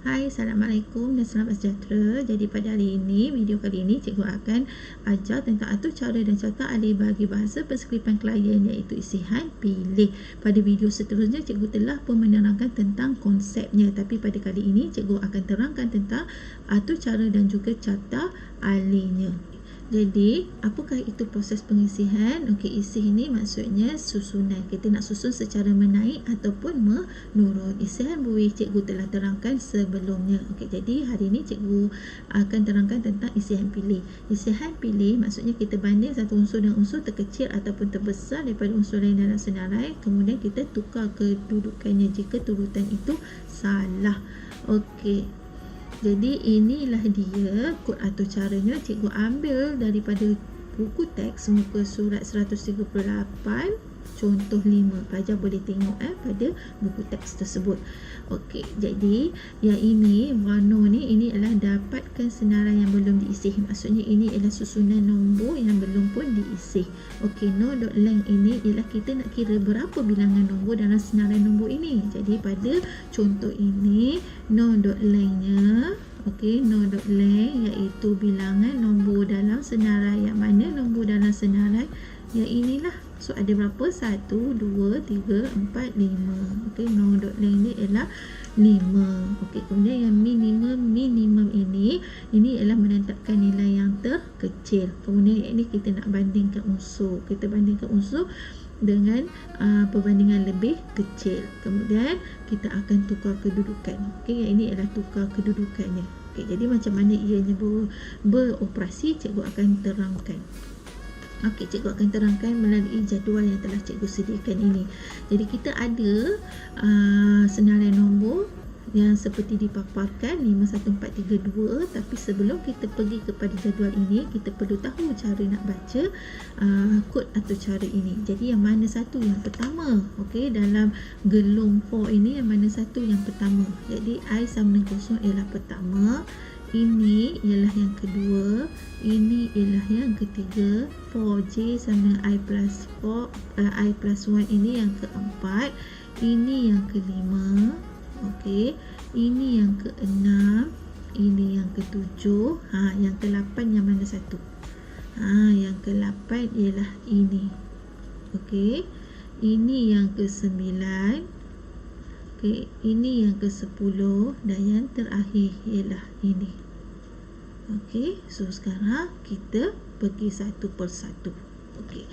Hai, Assalamualaikum dan selamat sejahtera. Jadi pada hari ini, video kali ini cikgu akan ajar tentang atur cara dan carta alih bagi bahasa perskriptan klien iaitu isihan pilih. Pada video seterusnya cikgu telah pun menerangkan tentang konsepnya, tapi pada kali ini cikgu akan terangkan tentang atur cara dan juga carta alihnya. Jadi, apakah itu proses pengisian? Okey, isi ini maksudnya susunan. Kita nak susun secara menaik ataupun menurun. Isian buih cikgu telah terangkan sebelumnya. Okey, jadi hari ini cikgu akan terangkan tentang isian pilih. Isian pilih maksudnya kita banding satu unsur dan unsur terkecil ataupun terbesar daripada unsur lain dalam senarai. Kemudian kita tukar kedudukannya jika turutan itu salah. Okey. Jadi inilah dia kod atau caranya. Cikgu ambil daripada buku teks muka surat 138 contoh 5. Pelajar boleh tengok pada buku teks tersebut. Okey, jadi yang ini warna ni, ini adalah dapatkan senarai yang belum diisi. Maksudnya ini adalah susunan nombor yang belum pun diisi. Okey, no.length ini ialah kita nak kira berapa bilangan nombor dalam senarai nombor ini. Jadi pada contoh ini no.length-nya, okey, no.length iaitu bilangan nombor dalam senarai. Yang mana nombor dalam senarai yang inilah. So ada berapa? 1, 2, 3, 4, 5. Okey, no.length ni ialah 5. Okey, kemudian yang minimum ini ialah menetapkan nilai yang terkecil. Kemudian ini kita nak bandingkan unsur. Kita bandingkan unsur dengan perbandingan lebih kecil. Kemudian kita akan tukar kedudukan. Okey, yang ini adalah tukar kedudukannya. Okey, jadi macam mana ianya beroperasi cikgu akan terangkan. Okey, cikgu akan terangkan melalui jadual yang telah cikgu sediakan ini. Jadi kita ada senarai nombor yang seperti dipaparkan 51432, tapi sebelum kita pergi kepada jadual ini, kita perlu tahu cara nak baca kod atau cara ini. Jadi yang mana satu yang pertama? Okey, dalam gelung for ini yang mana satu yang pertama? Jadi I sama dengan kosong ialah pertama, ini ialah yang kedua, ini ialah yang ketiga. 4J sama dengan I plus 1 ini yang keempat, ini yang kelima. Okey, ini yang keenam, ini yang ketujuh. Yang ke-8 yang mana satu? Yang ke-8 ialah ini. Okey, ini yang ke-9. Okey, ini yang ke-10 dan yang terakhir ialah ini. Okey, so sekarang kita pergi satu persatu. Okey,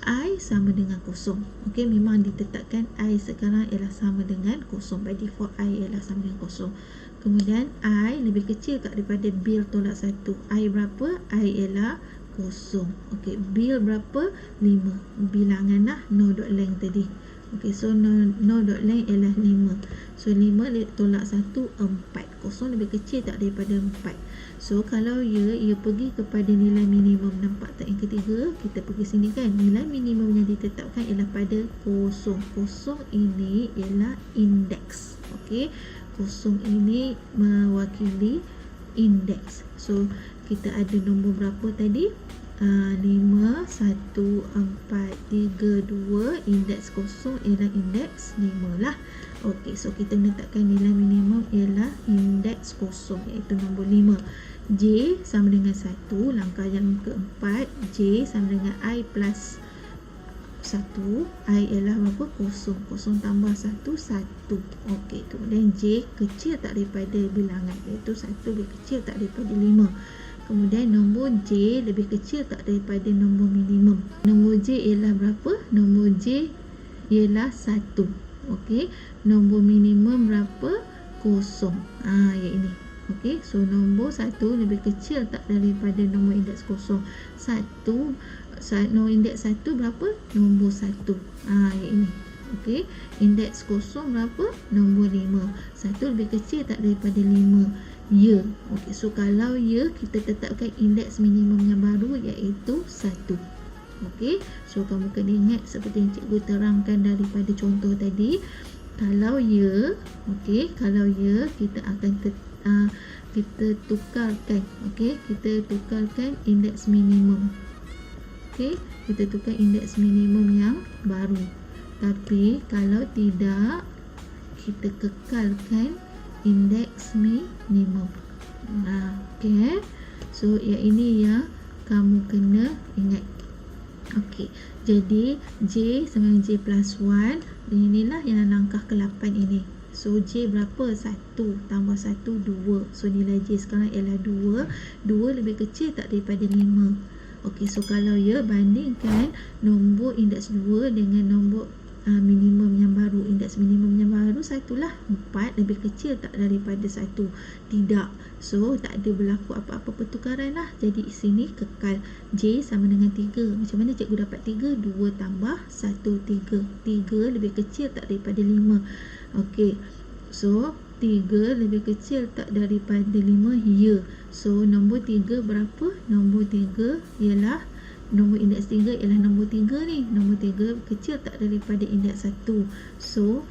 I sama dengan kosong. Okey, memang ditetapkan I sekarang ialah sama dengan kosong. By default I ialah sama dengan kosong. Kemudian I lebih kecil daripada bil tolak 1. I berapa? I ialah kosong. Okey, bil berapa? 5. Bilangan lah no.length tadi. Okey, so no.length ialah 5. So 5 tolak 1, 4. Kosong lebih kecil tak daripada 4. So kalau ia pergi kepada nilai minimum. Nampak tak yang ketiga? Kita pergi sini kan. Nilai minimum yang ditetapkan ialah pada kosong. Kosong ini ialah indeks. Okey, kosong ini mewakili indeks. So kita ada nombor berapa tadi? 5, 1, 4, 3, 2. Indeks kosong ialah indeks 5 lah. Okey, so kita letakkan nilai minimum ialah indeks kosong iaitu nombor 5. J sama dengan 1. Langkah yang keempat, J sama dengan I plus 1. I ialah berapa? Kosong. Kosong tambah 1, 1. Okey, kemudian J kecil tak daripada bilangan iaitu 1 lebih kecil tak daripada 5. Kemudian nombor J lebih kecil tak daripada nombor minimum. Nombor J ialah berapa? Nombor J ialah 1. Okey, nombor minimum berapa? Kosong. Yang ini. Okey, so nombor 1 lebih kecil tak daripada nombor indeks kosong. 1, nombor indeks 1 berapa? Nombor 1. Yang ini. Okey, indeks kosong berapa? Nombor 5. 1 lebih kecil tak daripada 5. Ya. Okey, so kalau ya, kita tetapkan indeks minimum yang baru iaitu 1. Okey, so kamu kena ingat seperti yang cikgu terangkan daripada contoh tadi. Kalau ya, okey, kalau ya, kita akan kita tukarkan. Okey, kita tukarkan indeks minimum. Okey, kita tukar indeks minimum yang baru. Tapi kalau tidak, kita kekalkan indeks minimum. Okey. So yang ini yang kamu kena ingat. Okey. Jadi J sama dengan J plus 1. Inilah yang langkah ke-8 ini. So J berapa? 1 tambah 1 2. So nilai J sekarang ialah 2. 2 lebih kecil tak daripada 5. Okey, so kalau ya bandingkan nombor indeks 2 dengan nombor minimum yang baru. Indeks minimum yang baru 1 lah. 4 lebih kecil tak daripada 1? Tidak. So tak ada berlaku apa-apa pertukaran lah. Jadi sini kekal J sama dengan 3. Macam mana cikgu dapat 3? 2 tambah 1 3. 3 lebih kecil tak daripada 5. Okey. So 3 lebih kecil tak daripada 5? Ya. So nombor 3 berapa? Nombor 3 ialah nombor indeks 3 ialah nombor 3 ni. Nombor 3 kecil tak daripada indeks 1. So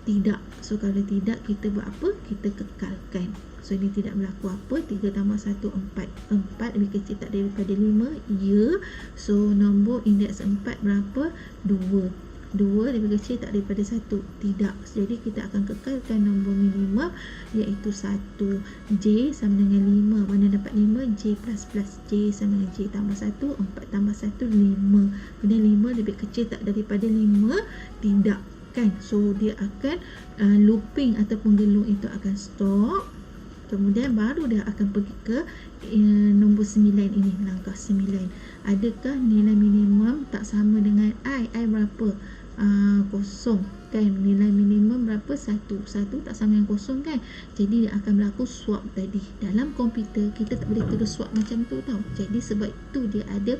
tidak. So kalau tidak, kita buat apa? Kita kekalkan. So ini tidak berlaku apa? 3 tambah 1 4. 4 lebih kecil tak daripada 5? Ya. So nombor indeks 4 berapa? 2. 2 lebih kecil tak daripada 1? Tidak. Jadi kita akan kekalkan nombor minimum, iaitu 1. J sama dengan 5. Mana dapat 5? J plus plus. J sama dengan J tambah 1. 4 tambah 1 5. Kemudian 5 lebih kecil tak daripada 5? Tidak kan. So dia akan looping ataupun gelung itu akan stop. Kemudian baru dia akan pergi ke nombor 9 ini, langkah 9. Adakah nilai minimum tak sama dengan I? I berapa? Kosong kan. Nilai minimum berapa? 1. 1 tak sama dengan kosong kan. Jadi dia akan berlaku swap tadi. Dalam komputer kita tak boleh terus swap macam tu tau. Jadi sebab itu dia ada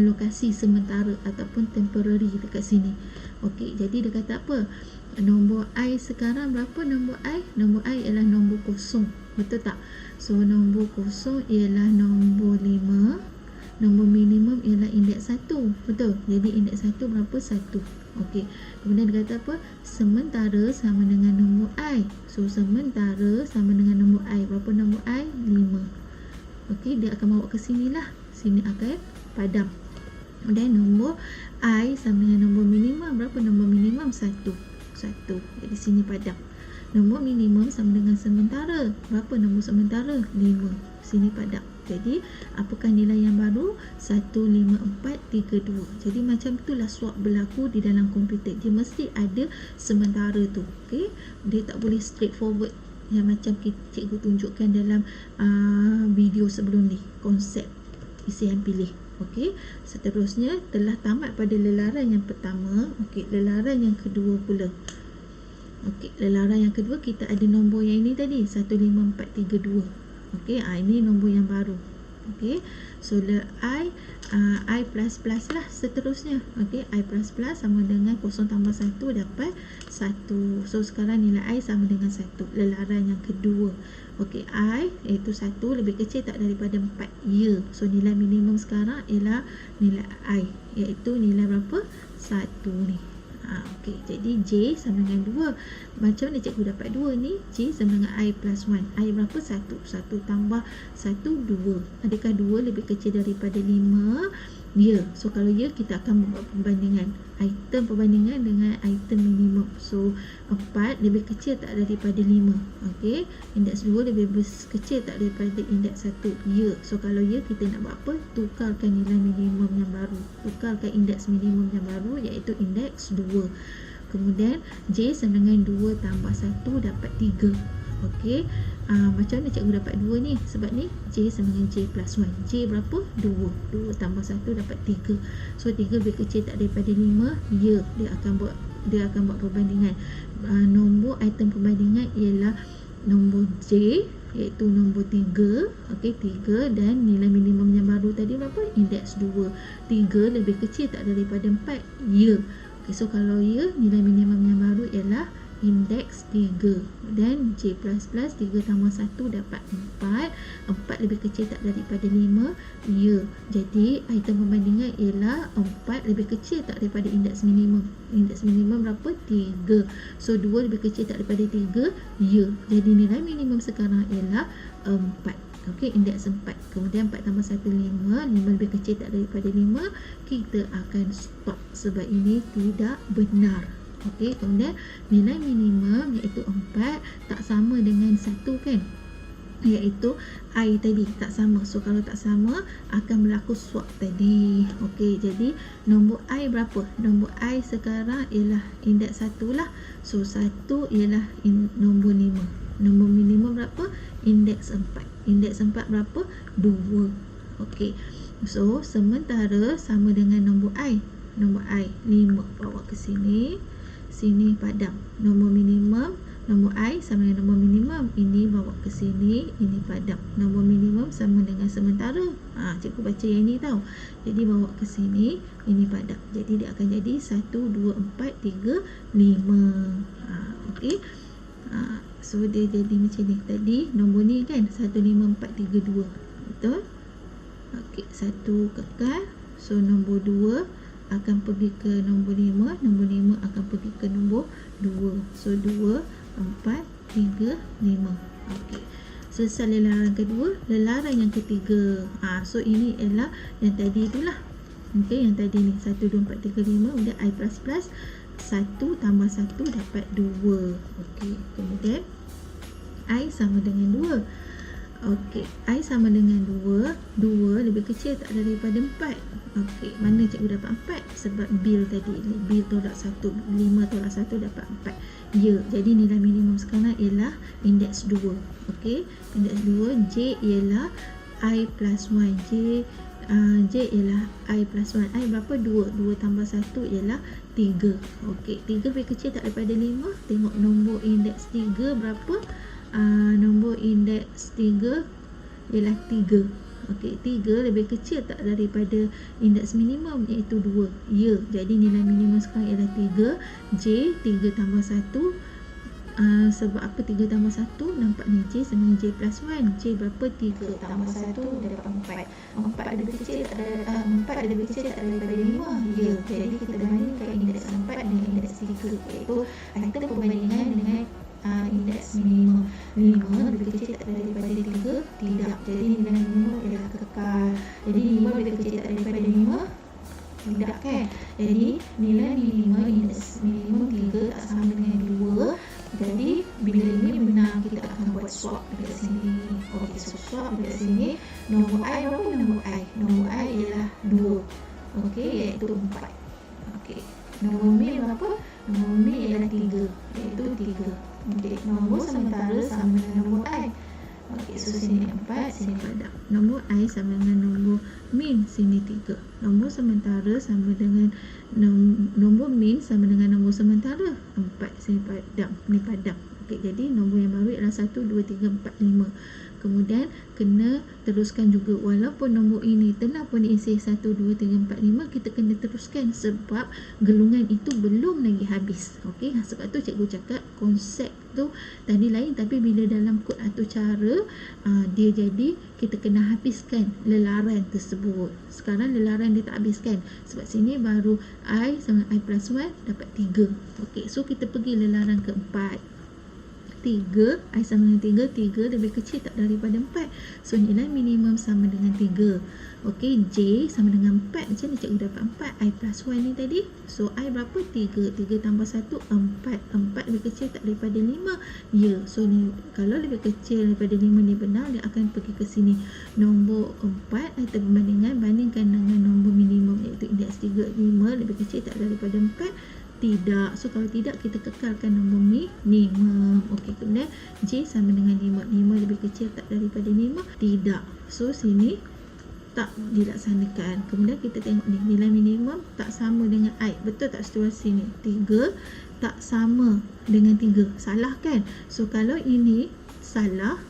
lokasi sementara ataupun temporary dekat sini. Okey, jadi dia kata apa? Nombor I sekarang berapa nombor I? Nombor I ialah nombor kosong. Betul tak? So nombor kosong ialah nombor 5. Nombor minimum ialah indeks 1. Betul? Jadi indeks 1 berapa? 1. Okey. Kemudian dia kata apa? Sementara sama dengan nombor I. So sementara sama dengan nombor I. Berapa nombor I? 5. Okey, dia akan bawa ke sini lah. Sini akan padam. Dan nombor I sama dengan nombor minimum. Berapa nombor minimum? 1. Jadi sini padam. Nombor minimum sama dengan sementara. Berapa nombor sementara? 5. Sini padam. Jadi apakah nilai yang baru? 1 5 4 3 2. Jadi macam itulah swap berlaku di dalam komputer. Dia mesti ada sementara tu. Okey, dia tak boleh straightforward yang macam cikgu tunjukkan dalam video sebelum ni, konsep isian pilih. Okey, seterusnya telah tamat pada lelaran yang pertama. Okey, lelaran yang kedua pula. Okey, lelaran yang kedua kita ada nombor yang ini tadi, 1 5 4 3 2. Okey, ini nombor yang baru. Okey, so I plus plus lah seterusnya. Okey, I plus plus sama dengan 0 tambah 1 dapat 1. So sekarang nilai I sama dengan 1. Lelaran yang kedua. Okey, I iaitu 1 lebih kecil tak daripada 4? Ya. So nilai minimum sekarang ialah nilai I, iaitu nilai berapa? 1 ni. Okey, jadi J sama dengan 2. Macam mana cikgu dapat 2 ni? J sama dengan I plus 1. I berapa? 1. 1 tambah 1 2. Adakah 2 lebih kecil daripada 5? Ya. So kalau ya, kita akan buat perbandingan. Item perbandingan dengan item minimum. So 4 lebih kecil tak daripada 5. Okey, indeks 2 lebih kecil tak daripada indeks 1. Ya. So kalau ya, kita nak buat apa? Tukarkan nilai minimum yang baru. Tukarkan indeks minimum yang baru, iaitu indeks 2. Kemudian J sama dengan 2 tambah 1 dapat 3. Okey, macam mana cikgu dapat 2 ni? Sebab ni J sama dengan J plus 1. J berapa? 2. 2 tambah 1 dapat 3. So 3 lebih kecil tak daripada 5? Ya. Dia akan buat perbandingan. Nombor item perbandingan ialah nombor J, iaitu nombor 3. Okey, 3 dan nilai minimum yang baru tadi berapa? Indeks 2. 3 lebih kecil tak daripada 4? Ya. Okey, so kalau ya, nilai minimum yang baru ialah indeks 3 dan J plus plus 3 tambah 1 dapat 4. 4 lebih kecil tak daripada 5? Ya. Jadi item perbandingan ialah 4 lebih kecil tak daripada indeks minimum. Indeks minimum berapa? 3. So 2 lebih kecil tak daripada 3? Ya. Jadi nilai minimum sekarang ialah 4. Okey, indeks 4. Kemudian 4 tambah 1 5. 5 lebih kecil tak daripada 5. Kita akan stop sebab ini tidak benar. Okey, kemudian nilai minimum iaitu 4 tak sama dengan 1 kan, iaitu I tadi tak sama. So kalau tak sama akan berlaku swap tadi. Okey, jadi nombor I berapa? Nombor I sekarang ialah indeks 1 lah. So 1 ialah nombor 5. Nombor minimum berapa? Indeks 4. Indeks 4 berapa? 2. Okey. So sementara sama dengan nombor I. Nombor I 5 bawa ke sini. Sini padam. Nombor minimum, nombor I sama dengan nombor minimum. Ini bawa ke sini, ini padam. Nombor minimum sama dengan sementara. Cikgu baca yang ini tau. Jadi bawa ke sini, ini padam. Jadi dia akan jadi 1, 2, 4, 3, 5. Okey. So dia jadi macam ni. Tadi nombor ni kan 1, 5, 4, 3, 2. Betul? Okey, 1 kekal. So nombor 2 akan pergi ke nombor 5, nombor 5 akan pergi ke nombor 2. So 2, 4, 3, 5. Okey. Selesai lelaran kedua, lelaran yang ketiga. So ini ialah yang tadi itulah. Okey, yang tadi ni 1, 2, 4, 3, 5, kemudian I plus plus 1 tambah 1 dapat 2. Okey, kemudian I sama dengan 2. Okey, I sama dengan 2. 2 lebih kecil tak daripada 4. Okey, mana cikgu dapat 4? Sebab bil tadi. Bil tolak 1. 5 tolak 1 dapat 4. Ya, jadi nilai minimum sekarang ialah indeks 2. Okey, indeks 2. J ialah I plus 1. J ialah I plus 1. I berapa? 2. 2 tambah 1 ialah 3. Okey, 3 lebih kecil tak daripada 5. Tengok nombor indeks 3 berapa? Nombor indeks 3 ialah 3. Okey, 3 lebih kecil tak daripada indeks minimum iaitu 2. Ya, jadi nilai minimum sekarang ialah 3. J 3 tambah 1. Sebab apa 3 tambah 1? Nampak ni J sama dengan J plus 1. J berapa? 3 tambah 1 dapat 4. 4 lebih kecil tak daripada 5. Ya, jadi kita bandingkan indeks 4 dengan indeks 3, iaitu item perbandingan dengan indeks minimum. 5 lebih kecil tak daripada 3? Tidak. Jadi nilai minimum ialah kekal. Jadi 5 lebih kecil tak daripada 5? Tidak kan? Jadi nilai minimum indeks minimum 3 tak sama dengan 2. Jadi bila ini benar kita akan buat swap dekat sini. Okey, so swap dekat sini. Nombor I berapa? Nombor I. Nombor I ialah 2. Okey, iaitu 4. Okey. Nombor min berapa? Nombor min ialah 3, iaitu 3. Okey, nombor sementara sama dengan nombor I. Okey, so sini 4, sini padam. Nombor I sama dengan nombor min, sini 3. Nombor sementara sama dengan nombor min sama dengan nombor sementara 4, sini padam, ni padam. Okey, jadi nombor yang baru ialah 1, 2, 3, 4, 5. Kemudian kena teruskan juga, walaupun nombor ini telah pun diisi 1, 2, 3, 4, 5, kita kena teruskan sebab gelungan itu belum lagi habis. Okey, sebab tu cikgu cakap konsep tu tadi lain, tapi bila dalam kod atau cara dia jadi kita kena habiskan lelaran tersebut. Sekarang lelaran dia tak habiskan sebab sini baru I sama I plus 1 dapat 3. Okey, so kita pergi lelaran keempat. 3, I sama dengan 3. 3 lebih kecil tak daripada 4. So nilai minimum sama dengan 3. Okey, J sama dengan 4. Macam ni cikgu dapat 4. I plus 1 ni tadi. So I berapa? 3. 3 tambah 1, 4. 4 lebih kecil tak daripada 5. Ya, so ni kalau lebih kecil daripada 5 ni benar, dia akan pergi ke sini. Nombor 4 item perbandingan, bandingkan dengan nombor minimum iaitu indeks 3. 5 lebih kecil tak daripada 4. Tidak. So kalau tidak, kita kekalkan nombor minimum. Okey, kemudian J sama dengan 5. 5 lebih kecil tak daripada 5? Tidak. So sini tak dilaksanakan. Kemudian kita tengok ni, nilai minimum tak sama dengan I. Betul tak situasi ni? 3 tak sama dengan 3. Salah kan? So kalau ini salah,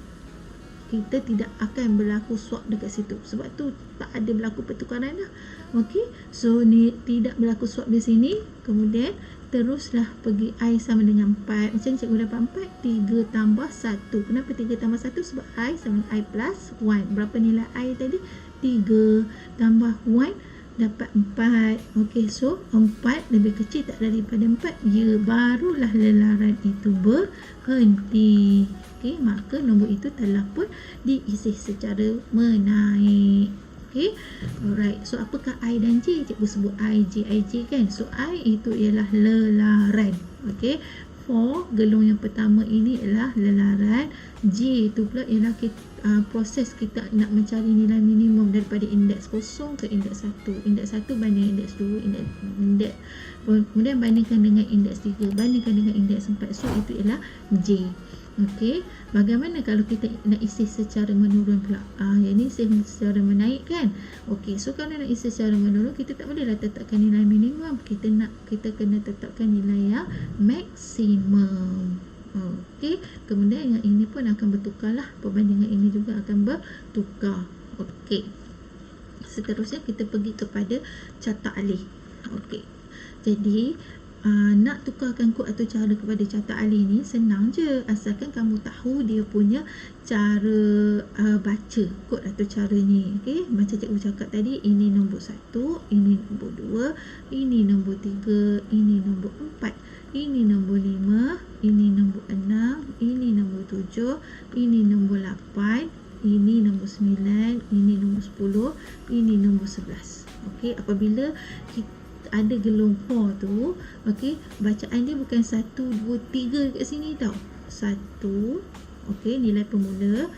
kita tidak akan berlaku swap dekat situ. Sebab tu tak ada berlaku pertukaran dah. Okey, so ni tidak berlaku swap di sini. Kemudian teruslah pergi I sama dengan 4. Macam cikgu dapat 4, 3 tambah 1. Kenapa 3 tambah 1? Sebab I sama dengan I plus 1. Berapa nilai I tadi? 3 tambah 1 dapat 4. Okey, so 4 lebih kecil tak daripada 4. Ya, barulah lelaran itu berhenti. Okey, maka nombor itu telah pun diisi secara menaik. Okey. Alright. So apakah I dan J? Cikgu sebut I, J, I, J kan. So I itu ialah lelaran. Okey. For gelung yang pertama ini ialah lelaran. J itu pula ialah proses kita nak mencari nilai minimum daripada indeks 0 ke indeks 1. Indeks 1 banding indeks 2, indeks kemudian bandingkan dengan indeks 3, bandingkan dengan indeks 4. So itu ialah J. Okey, bagaimana kalau kita nak isi secara menurun pula? Yang ni secara menaik kan? Okey, so kalau nak isi secara menurun, kita tak bolehlah tetapkan nilai minimum. Kita kena tetapkan nilai yang maksimum. Okey, kemudian yang ini pun akan bertukarlah. Perbandingan ini juga akan bertukar. Okey. Seterusnya kita pergi kepada carta alih. Okey. Jadi nak tukarkan kod atau cara kepada carta alih ni senang je, asalkan kamu tahu dia punya cara baca kod atau cara ni. Okey, macam cikgu cakap tadi, ini nombor 1, ini nombor 2, ini nombor 3, ini nombor 4, ini nombor 5, ini nombor 6, ini nombor 7, ini nombor 8, ini nombor 9, ini nombor 10, ini nombor 11. Okey, apabila kita ada gelung for tu, okey, bacaan dia bukan 1, 2, 3 kat sini tau. 1, okey, nilai pemula.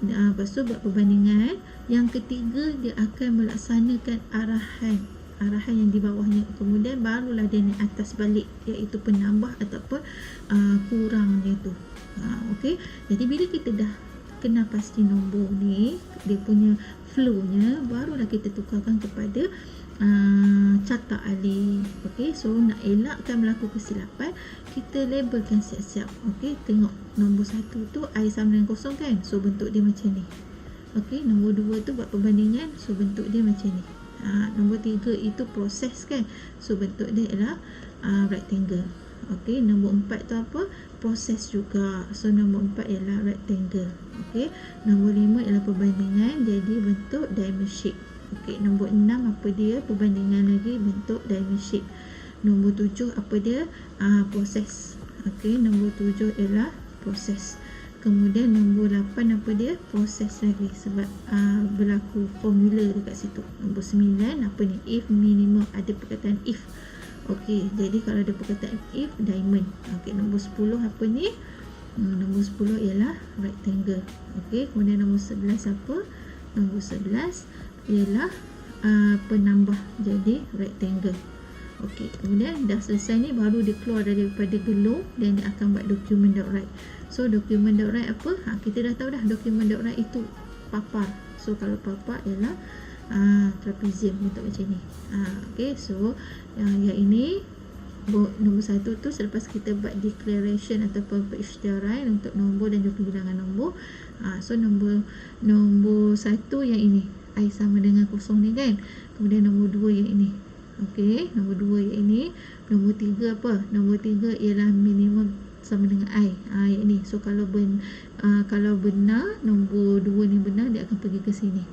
Lepas tu buat perbandingan. Yang ketiga, dia akan melaksanakan arahan yang di bawahnya. Kemudian barulah dia naik atas balik, iaitu penambah ataupun kurang dia tu. Okey, jadi bila kita dah kenal pasti nombor ni, dia punya flow-nya, barulah kita tukarkan kepada carta alih. Okey, so nak elakkan berlaku kesilapan, kita labelkan siap-siap. Okey, tengok nombor 1 tu I sama dengan 0 kan, so bentuk dia macam ni. Okey, nombor 2 tu buat perbandingan, so bentuk dia macam ni. Nombor 3 itu proses kan, so bentuk dia ialah rectangle. Okey, nombor 4 tu apa? Proses juga, so nombor 4 ialah rectangle. Okey, nombor 5 ialah perbandingan, jadi bentuk diamond shape. Okey, nombor 6 apa dia? Perbandingan lagi, bentuk diamond shape. Nombor 7 apa dia? Proses. Okey, nombor 7 ialah proses. Kemudian nombor 8 apa dia? Proses lagi, sebab berlaku formula dekat situ. Nombor 9 apa ni? If minimum, ada perkataan if. Okey, jadi kalau ada perkataan if, diamond. Okey, nombor 10 apa ni? Nombor 10 ialah rectangle. Okey, kemudian nombor 11 apa? Nombor 11 ialah penambah, jadi rectangle. Okey, kemudian dah selesai ni, baru dia keluar daripada gelung dan dia akan buat document.write. So document.write apa? Kita dah tahu dah, document.write itu papar. So kalau papar ialah trapezium, bentuk macam ni. Okey, so yang ini nombor 1 tu selepas kita buat declaration ataupun perisytiharan untuk nombor dan juga bilangan nombor. So nombor 1 yang ini, I sama dengan 0 ni kan. Kemudian nombor 2 yang ini. Okey, nombor 2 yang ini. Nombor 3 apa? Nombor 3 ialah minimum sama dengan I. Yang ini. So kalau benar, nombor 2 ni benar, dia akan pergi ke sini.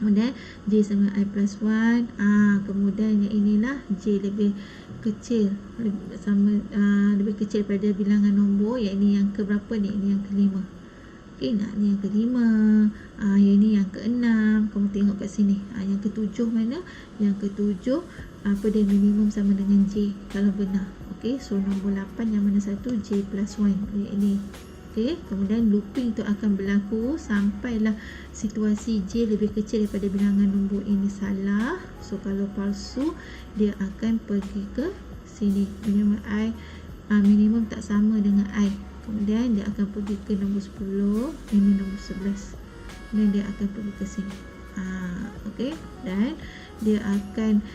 Kemudian J sama I plus 1. Kemudian yang inilah J lebih kecil, lebih kecil pada bilangan nombor. Yang ini yang ke berapa ni? Ini yang kelima. Okey, ni yang kelima. Yang ini yang keenam. Kamu tengok kat sini. Yang ketujuh mana? Yang ketujuh apa dia? Minimum sama dengan J kalau benar. Okey, so nombor 8 yang mana satu? J plus 1. Ini. Okey, kemudian looping tu akan berlaku sampailah situasi J lebih kecil daripada bilangan nombor ini salah. So kalau palsu, dia akan pergi ke sini. Minimum I, minimum tak sama dengan I. Kemudian dia akan pergi ke nombor 10, ini nombor 11. Dan dia akan pergi ke sini. Okey, dan dia akan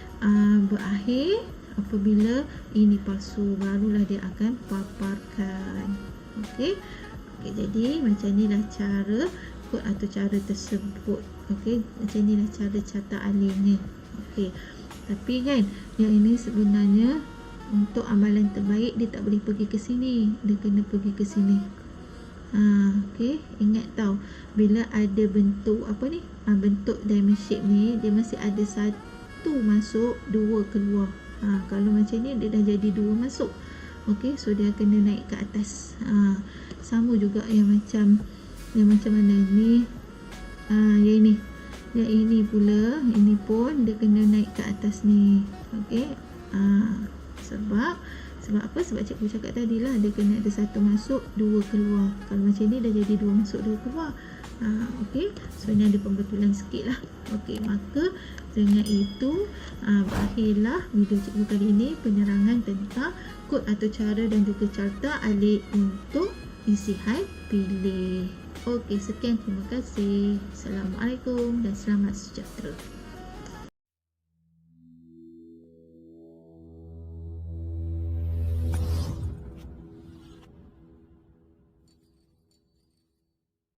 berakhir apabila ini palsu, barulah dia akan paparkan. Okey. Okey, jadi macam inilah cara kod atau cara tersebut. Okey, macam inilah cara carta alihnya. Okey. Tapi kan yang ini sebenarnya untuk amalan terbaik, dia tak boleh pergi ke sini, dia kena pergi ke sini. Okey, ingat tau, bila ada bentuk apa ni, bentuk diamond shape ni, dia masih ada satu masuk, dua keluar. Kalau macam ni, dia dah jadi dua masuk. Okey, so dia kena naik ke atas. Sama juga yang macam mana ni, yang ini Yang ini pula, ini pun dia kena naik ke atas ni. Okey. Sebab apa? Sebab cikgu cakap tadi lah, dia kena ada satu masuk, dua keluar. Kalau macam ni dah jadi dua masuk, dua keluar. Okey. So ni ada pembetulan sikit lah. Okey, maka dengan itu berakhirlah video cikgu kali ini, penerangan tentang kod atau cara dan juga carta alik untuk isihan pilih. Okey, sekian, terima kasih. Assalamualaikum dan selamat sejahtera.